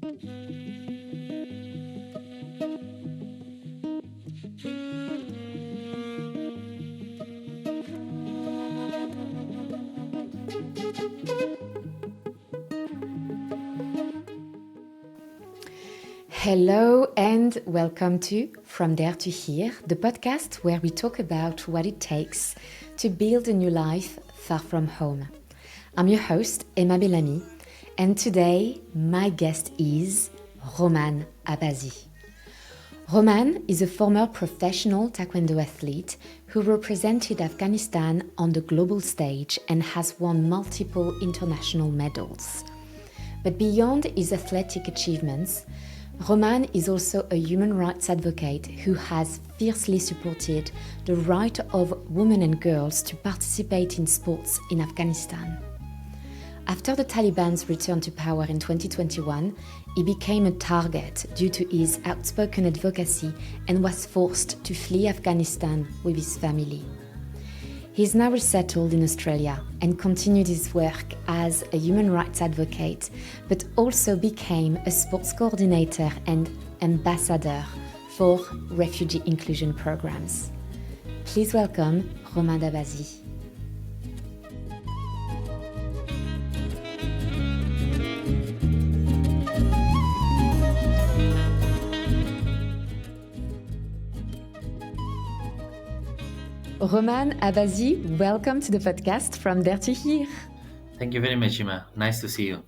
Hello and welcome to From There to Here, the podcast where we talk about what it takes to build a new life far from home. I'm your host, Emma Bellamy, and today my guest is Roman Abasy. Roman is a former professional Taekwondo athlete who represented Afghanistan on the global stage and has won multiple international medals. But beyond his athletic achievements, Roman is also a human rights advocate who has fiercely supported the right of women and girls to participate in sports in Afghanistan. After the Taliban's return to power in 2021, he became a target due to his outspoken advocacy and was forced to flee Afghanistan with his family. He is now resettled in Australia and continued his work as a human rights advocate, but also became a sports coordinator and ambassador for refugee inclusion programs. Please welcome Roman Abasy. Roman Abasy, welcome to the podcast From There to Here. Thank you very much, Emma. Nice to see you.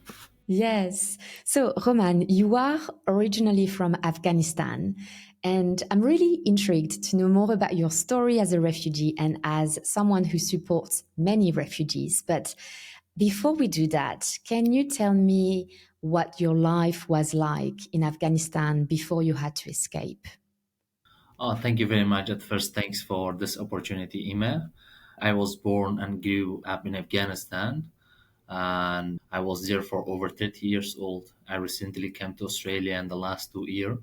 Yes. So, Roman, you are originally from Afghanistan, and I'm really intrigued to know more about your story as a refugee and as someone who supports many refugees. But before we do that, can you tell me what your life was like in Afghanistan before you had to escape? Oh, thank you very much. At first, thanks for this opportunity, Emma. I was born and grew up in Afghanistan, and I was there for over 30 years old. I recently came to Australia in the last 2 years,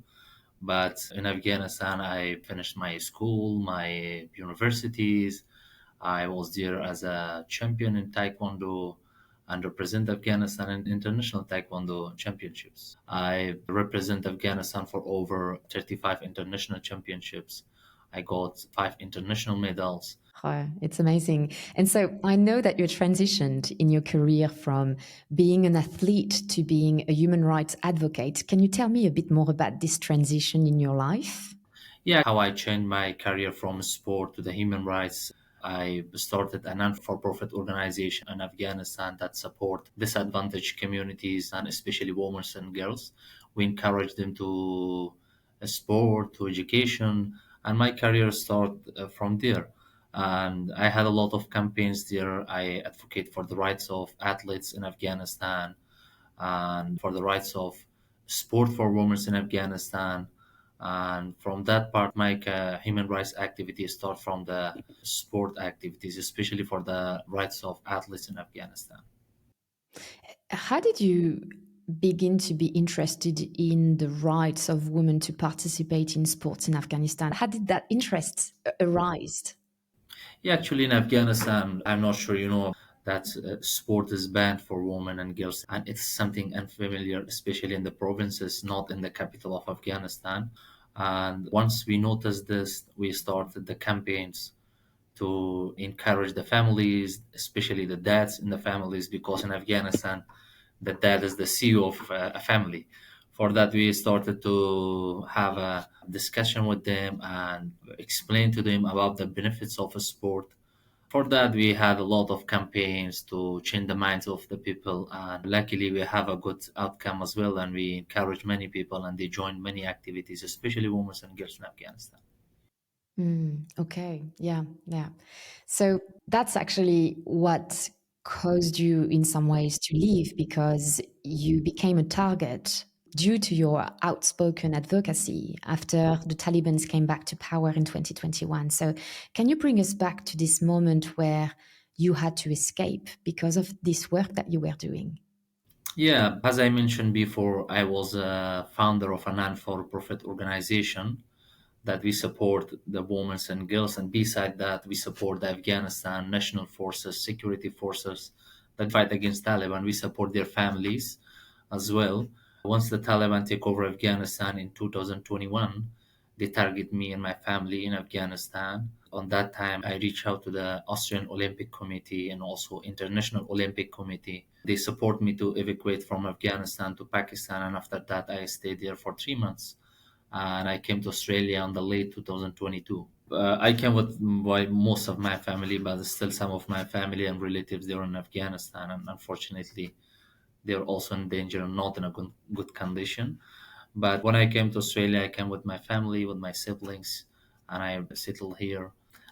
but in Afghanistan, I finished my school, my universities. I was there as a champion in Taekwondo and represent Afghanistan in international Taekwondo championships. I represent Afghanistan for over 35 international championships. I got 5 international medals. Oh, it's amazing. And so I know that you transitioned in your career from being an athlete to being a human rights advocate. Can you tell me a bit more about this transition in your life? Yeah, how I changed my career from sport to the human rights. I started a non-for-profit organization in Afghanistan that support disadvantaged communities and especially women and girls. We encourage them to sport, to education, and my career started from there. And I had a lot of campaigns there. I advocate for the rights of athletes in Afghanistan and for the rights of sport for women in Afghanistan. And from that part, my human rights activities start from the sport activities, especially for the rights of athletes in Afghanistan. How did you begin to be interested in the rights of women to participate in sports in Afghanistan? How did that interest arise? Yeah, actually, in Afghanistan, I'm not sure you know that sport is banned for women and girls, and it's something unfamiliar, especially in the provinces, not in the capital of Afghanistan. And once we noticed this, we started the campaigns to encourage the families, especially the dads in the families, because in Afghanistan, the dad is the CEO of a family. For that, we started to have a discussion with them and explain to them about the benefits of a sport. For that, we had a lot of campaigns to change the minds of the people, and luckily, we have a good outcome as well. And we encourage many people, and they joined many activities, especially women and girls in Afghanistan. Okay. Yeah. So that's actually what caused you in some ways to leave because you became a target due to your outspoken advocacy after the Taliban came back to power in 2021. So can you bring us back to this moment where you had to escape because of this work that you were doing? Yeah, as I mentioned before, I was a founder of a non-for-profit organization that we support the women and girls, and beside that, we support the Afghanistan national forces, security forces that fight against Taliban. We support their families as well. Once the Taliban take over Afghanistan in 2021, they target me and my family in Afghanistan. On that time, I reached out to the Austrian Olympic Committee and also International Olympic Committee. They support me to evacuate from Afghanistan to Pakistan, and after that, I stayed there for 3 months. And I came to Australia on the late 2022. I came with most of my family, but still some of my family and relatives they were in Afghanistan, and unfortunately, they were also in danger and not in a good condition. But when I came to Australia, I came with my family, with my siblings, and I settled here.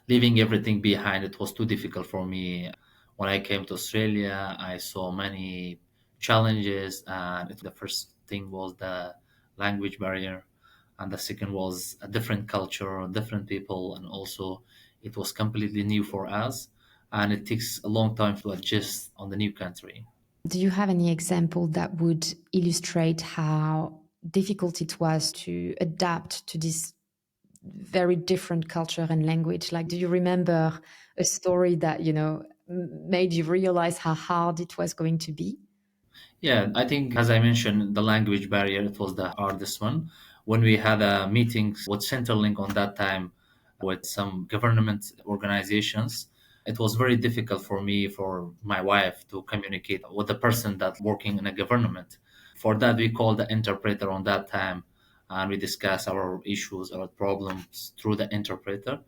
Leaving everything behind, it was too difficult for me. When I came to Australia, I saw many challenges, and the first thing was the language barrier, and the second was a different culture, different people, and also it was completely new for us, and it takes a long time to adjust on the new country. Do you have any example that would illustrate how difficult it was to adapt to this very different culture and language? Like, do you remember a story that, made you realize how hard it was going to be? Yeah, I think as I mentioned, the language barrier it was the hardest one. When we had a meeting with Centrelink on that time with some government organizations, it was very difficult for me, for my wife, to communicate with the person that working in a government. For that, we called the interpreter on that time, and we discussed our issues, our problems through the interpreter.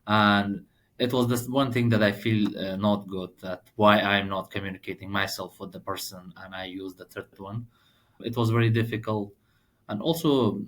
And it was this one thing that I feel not good, that why I'm not communicating myself with the person, and I use the third one. It was very difficult, and also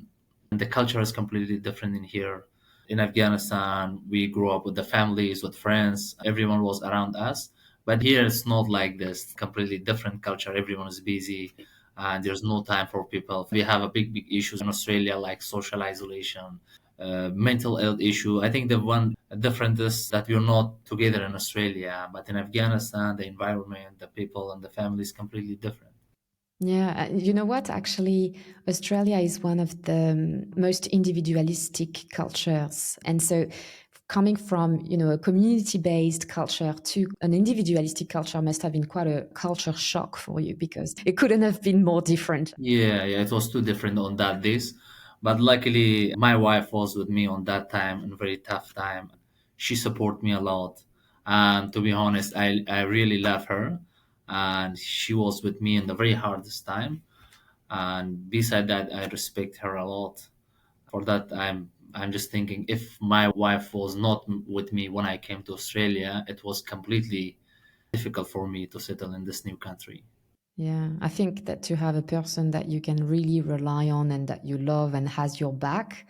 the culture is completely different in here. In Afghanistan, we grew up with the families, with friends, everyone was around us. But here it's not like this. Completely different culture. Everyone is busy, and there's no time for people. We have a big issues in Australia like social isolation, mental health issue. I think the one difference is that we're not together in Australia, but in Afghanistan, the environment, the people, and the family is completely different. Yeah, you know what? Actually, Australia is one of the most individualistic cultures. And so coming from, a community-based culture to an individualistic culture must have been quite a culture shock for you because it couldn't have been more different. Yeah, it was too different on that days. But luckily, my wife was with me on that time, in a very tough time. She supported me a lot. And to be honest, I really love her. And she was with me in the very hardest time. And beside that, I respect her a lot. For that, I'm just thinking if my wife was not with me when I came to Australia, it was completely difficult for me to settle in this new country. Yeah, I think that to have a person that you can really rely on and that you love and has your back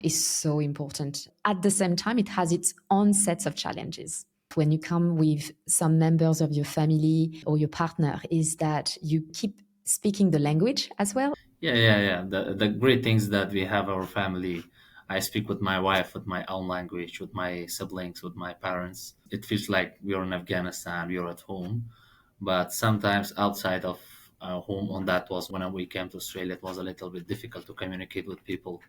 is so important. At the same time, it has its own sets of challenges. When you come with some members of your family or your partner, is that you keep speaking the language as well? Yeah. The great things that we have our family. I speak with my wife with my own language, with my siblings, with my parents. It feels like we are in Afghanistan, we are at home. But sometimes outside of home, on that was when we came to Australia, it was a little bit difficult to communicate with people.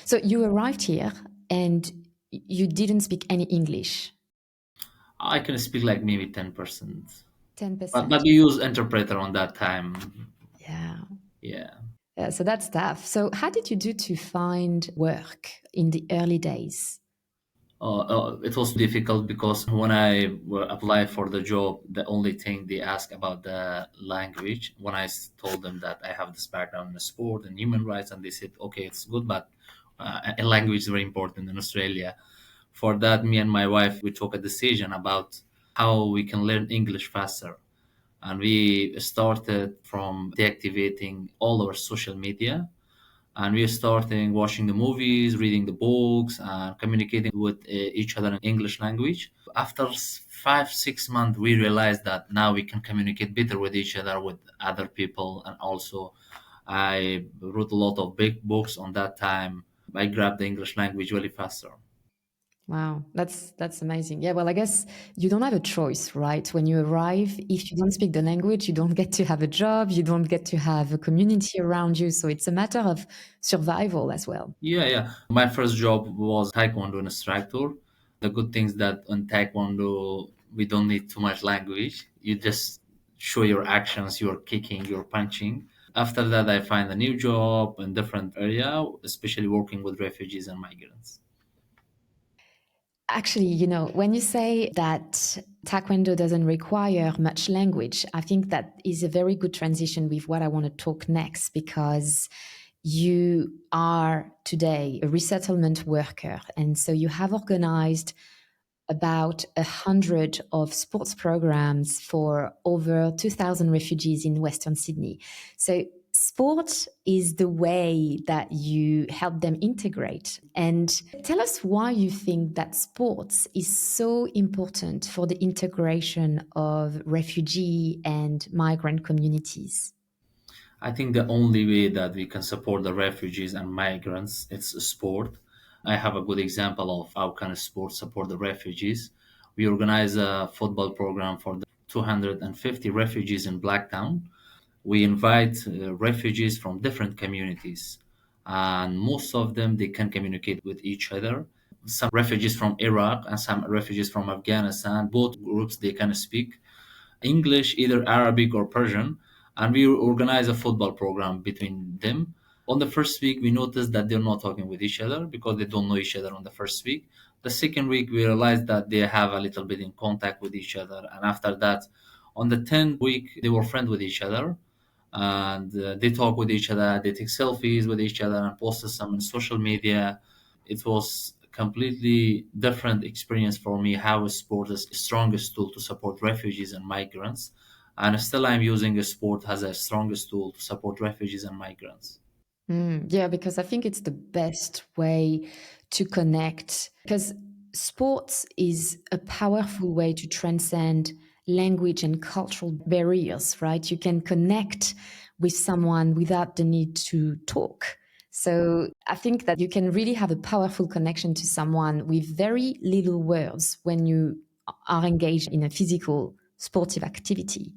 So you arrived here and you didn't speak any English. I can speak like maybe 10%. But 10%. we use interpreter on that time. Yeah. Yeah. So that's tough. So how did you do to find work in the early days? It was difficult because when I applied for the job, the only thing they asked about the language. When told them that I have this background in sport and human rights, and they said, "Okay, it's good, but a language is very important in Australia." For that, me and my wife we took a decision about how we can learn English faster, and we started from deactivating all our social media, and we are starting watching the movies, reading the books, and communicating with each other in English language. After 5 6 months, we realized that now we can communicate better with each other, with other people, and also I wrote a lot of big books on that time. I grabbed the English language really faster. Wow, that's amazing. Yeah, well, I guess you don't have a choice, right? When you arrive, if you don't speak the language, you don't get to have a job, you don't get to have a community around you. So it's a matter of survival as well. Yeah. My first job was Taekwondo instructor. The good things that in Taekwondo we don't need too much language. You just show your actions, you're kicking, you're punching. After that, I find a new job in different area, especially working with refugees and migrants. Actually, when you say that Taekwondo doesn't require much language, I think that is a very good transition with what I want to talk next, because you are today a resettlement worker. And so you have organized about 100 of sports programs for over 2,000 refugees in Western Sydney. So sport is the way that you help them integrate. And tell us why you think that sports is so important for the integration of refugee and migrant communities. I think the only way that we can support the refugees and migrants is sport. I have a good example of how can sport support the refugees. We organize a football program for the 250 refugees in Blacktown. We invite refugees from different communities, and most of them they can communicate with each other. Some refugees from Iraq and some refugees from Afghanistan, both groups they can speak English, either Arabic or Persian, and we organize a football program between them. On the first week, we noticed that they're not talking with each other because they don't know each other on the first week. The second week, we realized that they have a little bit in contact with each other, and after that, on the 10th week, they were friends with each other, and they talk with each other, they take selfies with each other and post some on social media. It was a completely different experience for me how sport is the strongest tool to support refugees and migrants, and still I'm using a sport as a strongest tool to support refugees and migrants. Yeah, because I think it's the best way to connect. Because sports is a powerful way to transcend language and cultural barriers, right? You can connect with someone without the need to talk. So I think that you can really have a powerful connection to someone with very little words when you are engaged in a physical sportive activity.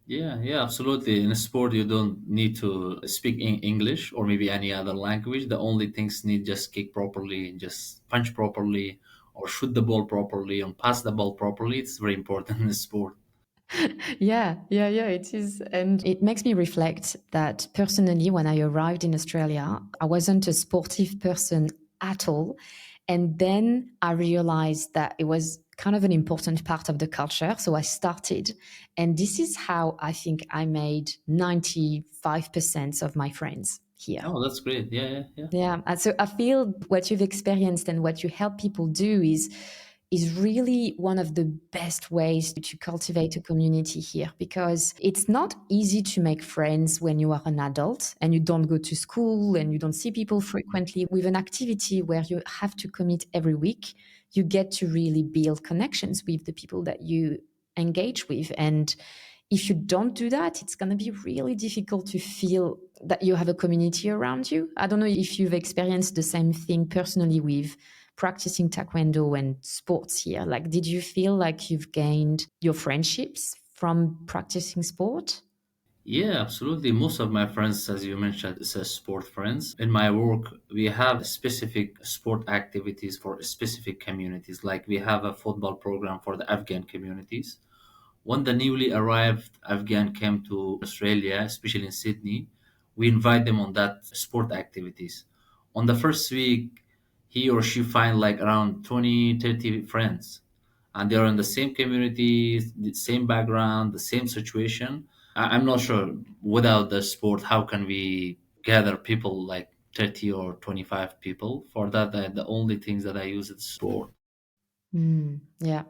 Yeah, yeah, absolutely. In a sport, you don't need to speak in English or maybe any other language. The only things need just kick properly, just punch properly, or shoot the ball properly, and pass the ball properly. It's very important in a sport. Yeah, it is. And it makes me reflect that personally, when I arrived in Australia, I wasn't a sportive person at all. And then I realized that it was kind of an important part of the culture. So I started. And this is how I think I made 95% of my friends here. Oh, that's great. Yeah, yeah, yeah. Yeah. So I feel what you've experienced and what you help people do is really one of the best ways to cultivate a community here, because it's not easy to make friends when you are an adult and you don't go to school and you don't see people frequently. With an activity where you have to commit every week, you get to really build connections with the people that you engage with. And if you don't do that, it's going to be really difficult to feel that you have a community around you. I don't know if you've experienced the same thing personally with practicing Taekwondo and sports here. Like, did you feel like you've gained your friendships from practicing sport? Yeah, absolutely. Most of my friends, as you mentioned, is sport friends. In my work, we have specific sport activities for specific communities. Like we have a football program for the Afghan communities. When the newly arrived Afghan came to Australia, especially in Sydney, we invite them on that sport activities. On the first week, he or she find like around 20, 30 friends. And they're in the same community, the same background, the same situation. I'm not sure without the sport, how can we gather people like 30 or 25 people? For that, the only things that I use is sport. Yeah,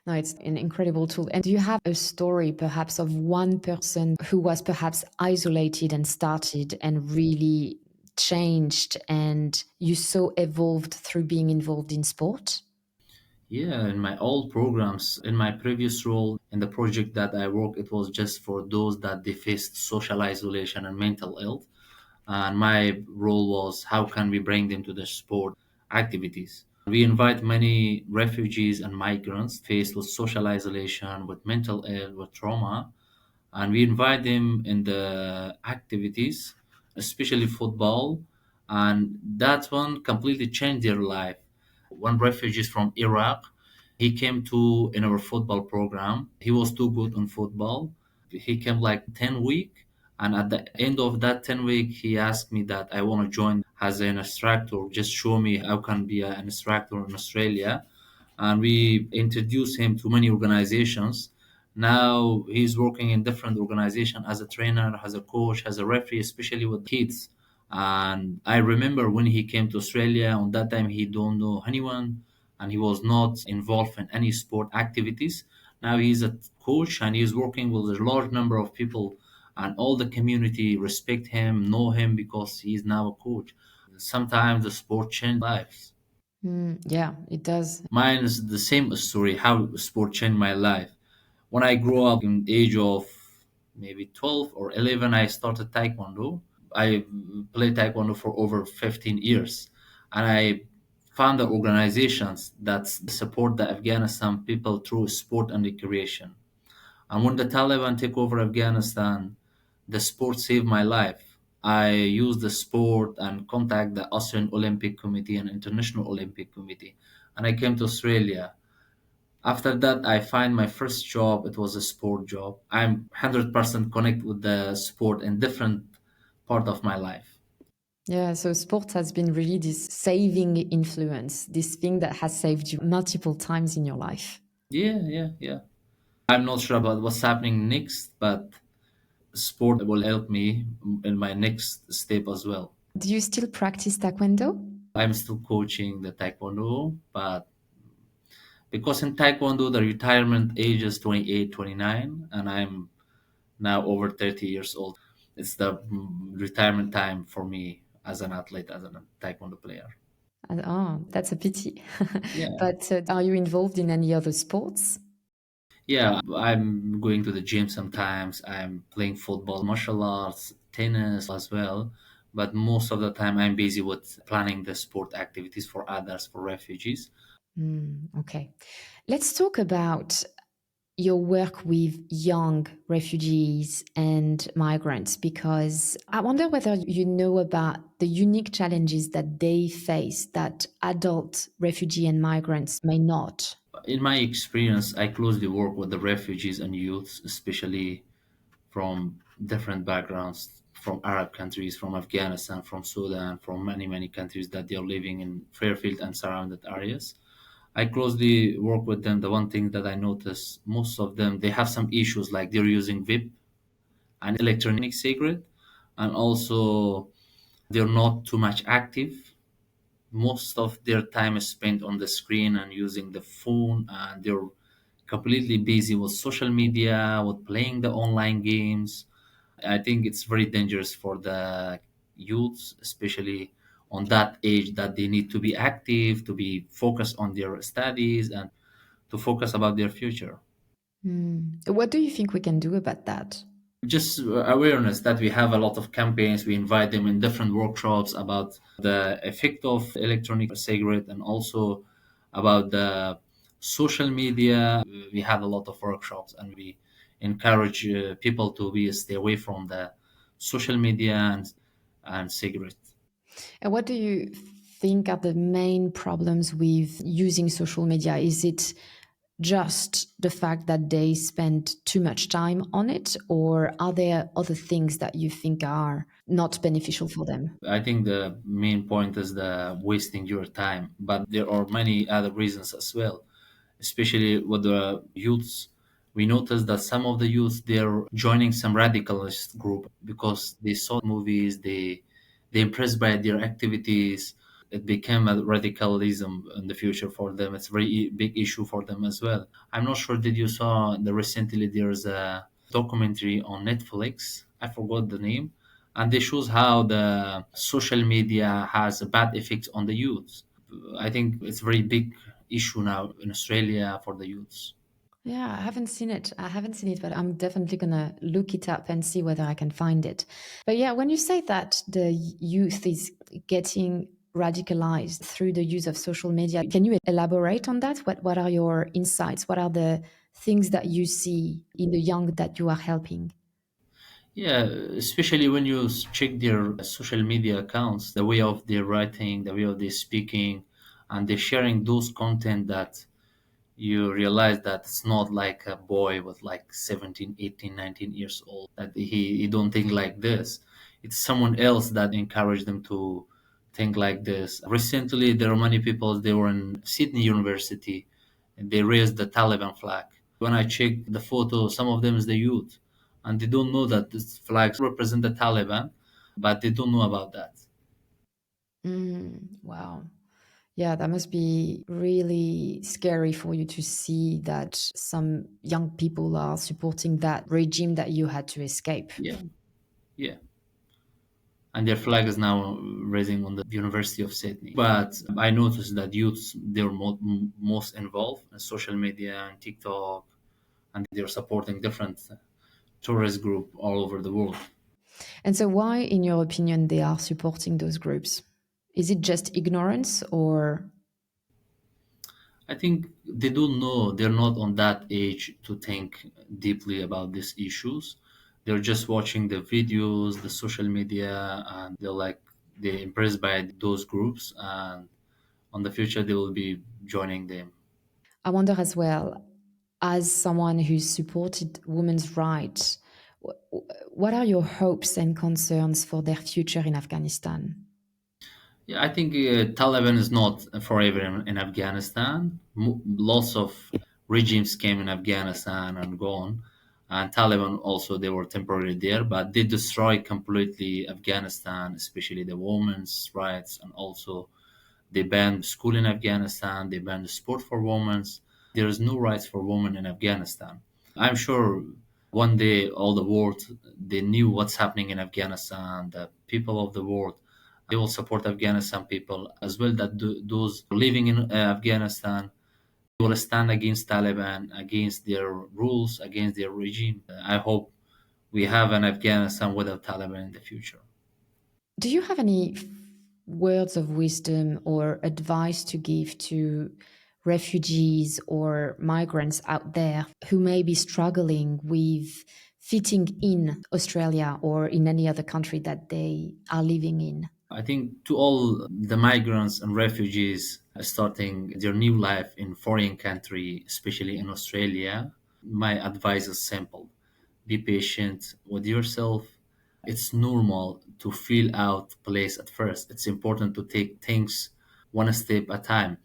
no, it's an incredible tool. And do you have a story perhaps of one person who was perhaps isolated and started and really changed and you so evolved through being involved in sport? Yeah, in my old programs, in my previous role, in the project that I work, it was just for those that they faced social isolation and mental health. And my role was how can we bring them to the sport activities. We invite many refugees and migrants faced with social isolation, with mental health, with trauma, and we invite them in the activities, especially football, and that one completely changed their life. One refugee from Iraq, he came to in our football program. He was too good on football. He came like 10 week, And at the end of that 10 week, he asked me that I want to join as an instructor, just show me how can be an instructor in Australia. And we introduced him to many organizations. Now he's working in different organizations as a trainer, as a coach, as a referee, especially with kids. And I remember when he came to Australia, on that time he don't know anyone and he was not involved in any sport activities. Now he's a coach and he's working with a large number of people, and all the community respect him, know him because he's now a coach. Sometimes the sport changed lives. Yeah, it does. Mine is the same story how sport changed my life. When I grew up in the age of maybe 12 or 11, I started Taekwondo. I played Taekwondo for over 15 years. And I found the organizations that support the Afghanistan people through sport and recreation. And when the Taliban took over Afghanistan, the sport saved my life. I used the sport and contact the Australian Olympic Committee and International Olympic Committee. And I came to Australia. After that, I find my first job. It was a sport job. I'm 100% connected with the sport in different part of my life. Yeah, so sport has been really this saving influence, this thing that has saved you multiple times in your life. Yeah, yeah, yeah. I'm not sure about what's happening next, but sport will help me in my next step as well. Do you still practice Taekwondo? I'm still coaching the Taekwondo, but because in Taekwondo the retirement age is 28, 29, and I'm now over 30 years old. It's the retirement time for me as an athlete, as a Taekwondo player. Oh, that's a pity. Yeah. But are you involved in any other sports? Yeah, I'm going to the gym sometimes. I'm playing football, martial arts, tennis as well. But most of the time, I'm busy with planning the sport activities for others, for refugees. Okay. Let's talk about your work with young refugees and migrants, because I wonder whether you know about the unique challenges that they face that adult refugee and migrants may not. In my experience, I closely work with the refugees and youths, especially from different backgrounds, from Arab countries, from Afghanistan, from Sudan, from many, many countries that they are living in Fairfield and surrounded areas. I closely work with them. The one thing that I notice, most of them, they have some issues like they're using vape and electronic cigarette, and also they're not too much active. Most of their time is spent on the screen and using the phone, and they're completely busy with social media, with playing the online games. I think it's very dangerous for the youths, especially on that age that they need to be active, to be focused on their studies and to focus about their future. What do you think we can do about that? Just awareness that we have a lot of campaigns. We invite them in different workshops about the effect of electronic cigarette and also about the social media. We had a lot of workshops and we encourage people to be stay away from the social media and cigarette. And what do you think are the main problems with using social media? Is it just the fact that they spend too much time on it, or are there other things that you think are not beneficial for them? I think the main point is the wasting your time, but there are many other reasons as well, especially with the youths. We noticed that some of the youth they're joining some radicalist group because they saw movies, they impressed by their activities. It became a radicalism in the future for them. It's a very big issue for them as well. I'm not sure did you saw the recently there's a documentary on Netflix. I forgot the name, and they shows how the social media has a bad effect on the youth. I think it's a very big issue now in Australia for the youths. Yeah, I haven't seen it. I haven't seen it, but I'm definitely gonna look it up and see whether I can find it. But yeah, when you say that the youth is getting radicalized through the use of social media, can you elaborate on that? What are your insights? What are the things that you see in the young that you are helping? Yeah, especially when you check their social media accounts, the way of their writing, the way of their speaking, and they're sharing those content that you realize that it's not like a boy with like 17, 18, 19 years old, that he don't think like this. It's someone else that encouraged them to think like this. Recently there are many people, they were in Sydney University and they raised the Taliban flag. When I check the photo, some of them is the youth, and they don't know that this flags represent the Taliban, but they don't know about that. Wow. Yeah, that must be really scary for you to see that some young people are supporting that regime that you had to escape. Yeah, yeah. And their flag is now raising on the University of Sydney. But I noticed that youths, they're most involved in social media and TikTok, and they're supporting different tourist group all over the world. And so, why, in your opinion, they are supporting those groups? Is it just ignorance or? I think they don't know, they're not on that age to think deeply about these issues. They're just watching the videos, the social media, and they're impressed by those groups, and on the future they will be joining them. I wonder as well, as someone who's supported women's rights, what are your hopes and concerns for their future in Afghanistan? Yeah, I think Taliban is not forever in Afghanistan. Lots of regimes came in Afghanistan and gone, and Taliban also they were temporarily there, but they destroyed completely Afghanistan, especially the women's rights, and also they banned school in Afghanistan. They banned sport for women. There is no rights for women in Afghanistan. I'm sure one day all the world they knew what's happening in Afghanistan. The people of the world they will support Afghanistan people as well. That those living in Afghanistan will stand against Taliban, against their rules, against their regime. I hope we have an Afghanistan without Taliban in the future. Do you have any words of wisdom or advice to give to refugees or migrants out there who may be struggling with fitting in Australia or in any other country that they are living in? I think to all the migrants and refugees starting their new life in foreign country, especially in Australia, my advice is simple. Be patient with yourself. It's normal to feel out place at first. It's important to take things one step at a time.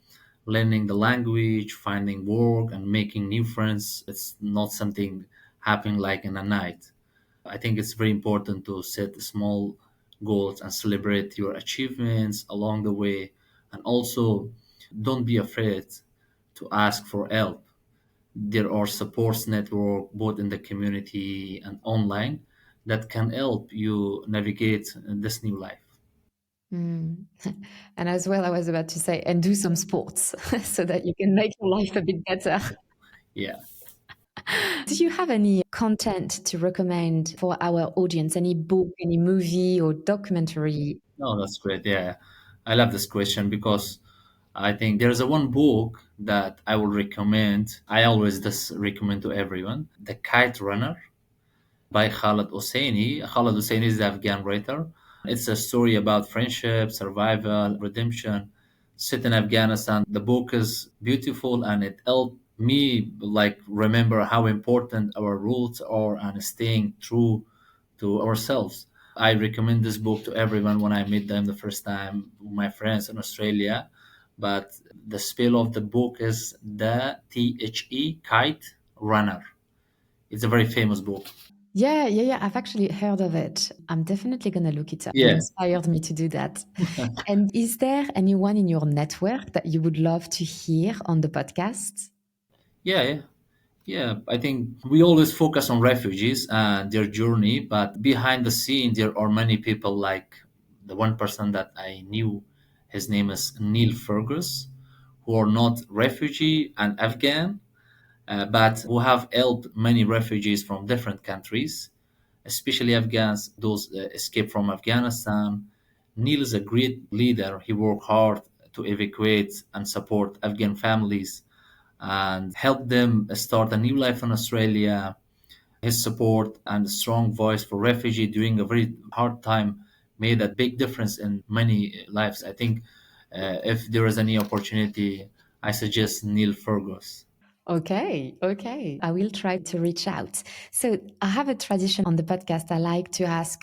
Learning the language, finding work, and making new friends, it's not something happening like in a night. I think it's very important to set small goals and celebrate your achievements along the way. And also, don't be afraid to ask for help. There are supports network both in the community and online that can help you navigate this new life. Mm. And as well, I was about to say, and do some sports so that you can make your life a bit better. Yeah. Do you have any content to recommend for our audience? Any book, any movie or documentary? No, that's great. Yeah. I love this question because I think there's a one book that I will recommend. I always just recommend to everyone, The Kite Runner by Khaled Hosseini. Khaled Hosseini is the Afghan writer. It's a story about friendship, survival, redemption, set in Afghanistan. The book is beautiful and it helped me like remember how important our roots are and staying true to ourselves. I recommend this book to everyone when I meet them the first time, my friends in Australia. But the spell of the book is the Kite Runner. It's a very famous book. Yeah. I've actually heard of it. I'm definitely going to look it up. You Yeah, inspired me to do that. And is there anyone in your network that you would love to hear on the podcast? yeah. Yeah, I think we always focus on refugees and their journey, but behind the scene, there are many people like the one person that I knew, his name is Neil Fergus, who are not refugee and Afghan, but who have helped many refugees from different countries, especially Afghans, those escaped from Afghanistan. Neil is a great leader. He worked hard to evacuate and support Afghan families and help them start a new life in Australia. His support and strong voice for refugee during a very hard time made a big difference in many lives. I think if there is any opportunity, I suggest Neil Fergus. Okay, okay. I will try to reach out. So I have a tradition on the podcast. I like to ask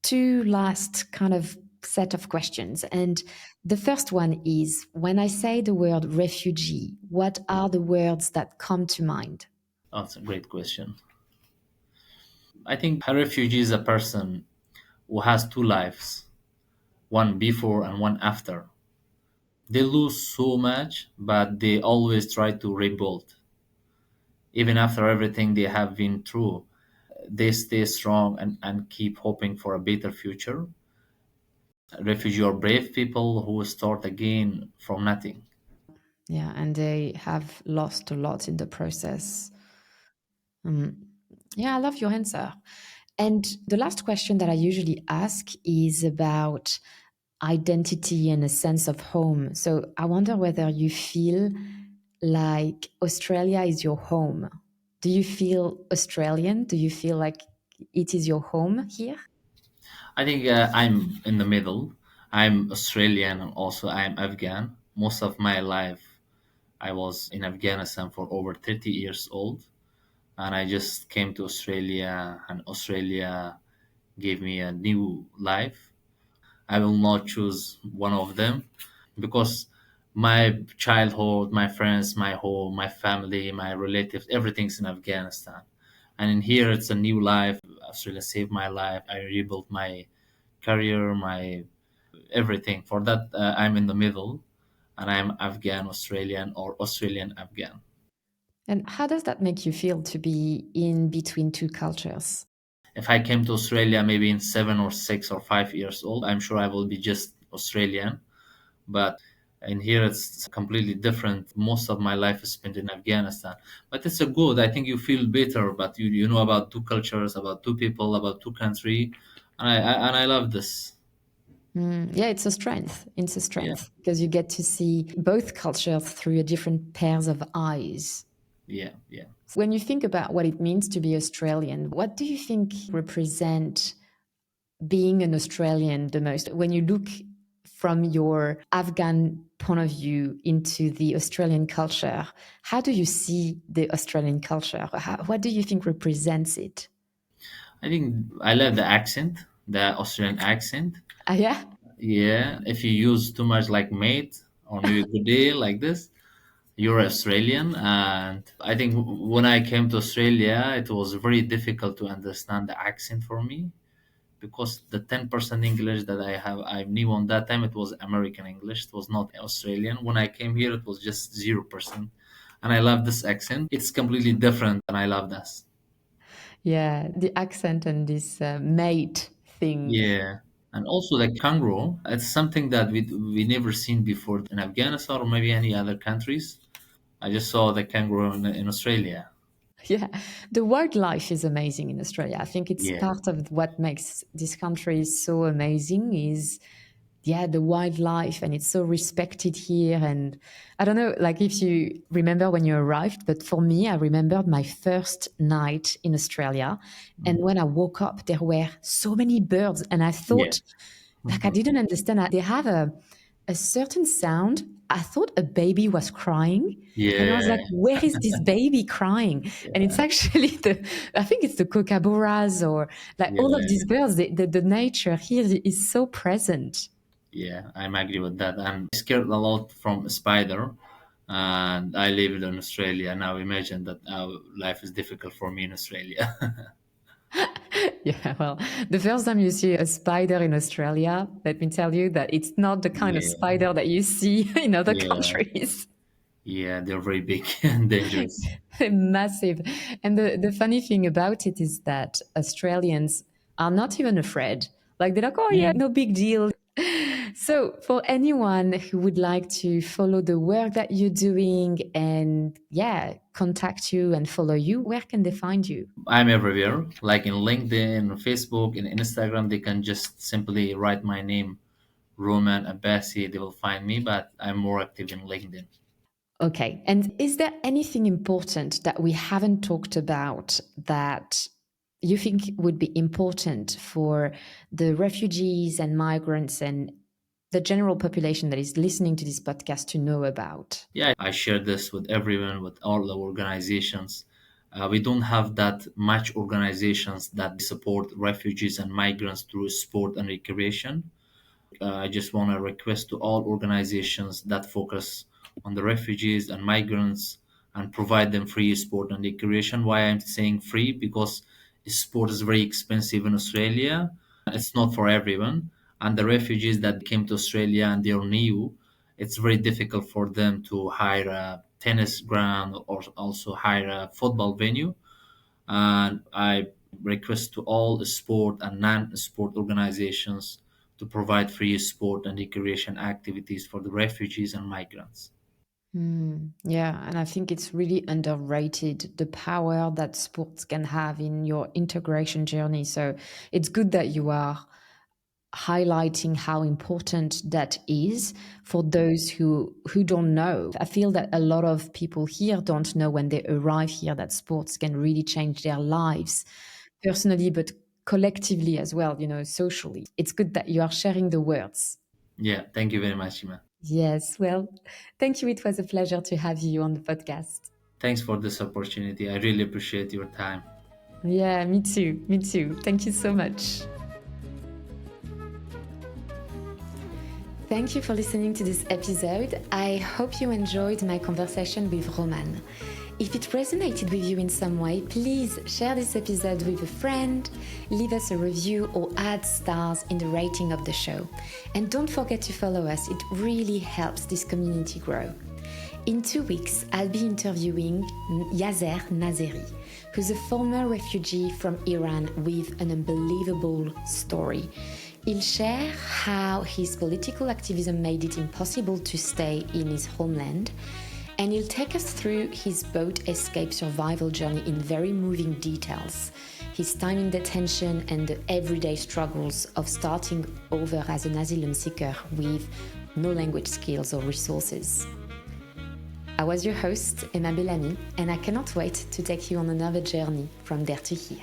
two last kind of set of questions. And the first one is when I say the word refugee, what are the words that come to mind? Oh, that's a great question. I think a refugee is a person who has two lives, one before and one after. They lose so much, but they always try to rebuild. Even after everything they have been through, they stay strong and keep hoping for a better future. Refugees are brave people who start again from nothing. Yeah, and they have lost a lot in the process. Mm. Yeah, I love your answer. And the last question that I usually ask is about identity and a sense of home. So I wonder whether you feel like Australia is your home. Do you feel Australian? Do you feel like it is your home here? I think I'm in the middle. I'm Australian and also I'm Afghan. Most of my life I was in Afghanistan for over 30 years old, and I just came to Australia, and Australia gave me a new life. I will not choose one of them because my childhood, my friends, my home, my family, my relatives, everything's in Afghanistan. And in here, it's a new life. Australia saved my life. I rebuilt my career, my everything. For that, I'm in the middle, and I'm Afghan Australian or Australian Afghan. And how does that make you feel to be in between two cultures? If I came to Australia maybe in 7 or 6 or 5 years old, I'm sure I will be just Australian. But in here, it's completely different. Most of my life is spent in Afghanistan. But it's a good. I think you feel better, but you know about two cultures, about two people, about two country, and I love this. Yeah, it's a strength. It's a Yeah, strength because you get to see both cultures through a different pairs of eyes. yeah, yeah. When you think about what it means to be Australian, what do you think represent being an Australian the most? When you look from your Afghan point of view into the Australian culture, how do you see the Australian culture? What do you think represents it? I think I love the accent, the Australian accent. Ah, yeah? Yeah, if you use too much like mate or maybe good day like this, you're Australian. And I think when I came to Australia, it was very difficult to understand the accent for me because the 10% English that I knew on that time, it was American English. It was not Australian. When I came here, it was just 0%. And I love this accent. It's completely different, and I love this. Yeah, the accent and this mate thing. Yeah. And also the kangaroo, it's something that we never seen before in Afghanistan or maybe any other countries. I just saw the kangaroo in Australia. Yeah, the wildlife is amazing in Australia. I think it's Yeah, part of what makes this country so amazing is yeah, the wildlife and it's so respected here. And I don't know, like if you remember when you arrived, but for me, I remembered my first night in Australia. And mm, when I woke up, there were so many birds. And I yeah, thought, like, I mhm, didn't understand. They have a certain sound. I thought a baby was crying. And I was yeah, like, where is this baby crying? And it's yeah, actually I think it's the kookaburras or like all of these yeah, birds. The nature here is so present. yeah. I'm agree with that. I'm scared a lot from spider, and I live in Australia now. Imagine that life is difficult for me in Australia. Yeah, well, the first time you see a spider in Australia, let me tell you that it's not the kind of Yeah, spider that you see in other yeah, countries. yeah. They're very big and dangerous. Massive. And the funny thing about it is that Australians are not even afraid. Like they're like, oh, yeah, Mm. no big deal. So, for anyone who would like to follow the work that you're doing and, yeah, contact you and follow you, where can they find you? I'm everywhere, like in LinkedIn, Facebook, in Instagram. They can just simply write my name, Roman Abasy. They will find me, but I'm more active in LinkedIn. Okay. And is there anything important that we haven't talked about that you think would be important for the refugees and migrants and the general population that is listening to this podcast to know about? Yeah, I share this with everyone, with all the organizations. We don't have that much organizations that support refugees and migrants through sport and recreation. I just want to request to all organizations that focus on the refugees and migrants and provide them free sport and recreation. Why I'm saying free? Because sport is very expensive in Australia. It's not for everyone. And the refugees that came to Australia and they're new, it's very difficult for them to hire a tennis ground or also hire a football venue. And I request to all sport and non-sport organizations to provide free sport and recreation activities for the refugees and migrants. Yeah, and I think it's really underrated the power that sports can have in your integration journey. So it's good that you are highlighting how important that is for those who don't know. I feel that a lot of people here don't know when they arrive here that sports can really change their lives personally, but collectively as well, socially. It's good that you are sharing the words. Yeah, thank you very much, Ima. Yes, well, thank you. It was a pleasure to have you on the podcast. Thanks for this opportunity. I really appreciate your time. Yeah, me too. Me too. Thank you so much. Thank you for listening to this episode. I hope you enjoyed my conversation with Roman. If it resonated with you in some way, please share this episode with a friend, leave us a review, or add stars in the rating of the show. And don't forget to follow us, it really helps this community grow. In 2 weeks, I'll be interviewing Yaser Nazeri, who's a former refugee from Iran with an unbelievable story. He'll share how his political activism made it impossible to stay in his homeland, and he'll take us through his boat escape survival journey in very moving details, his time in detention and the everyday struggles of starting over as an asylum seeker with no language skills or resources. I was your host, Emma Bellamy, and I cannot wait to take you on another journey from there to here.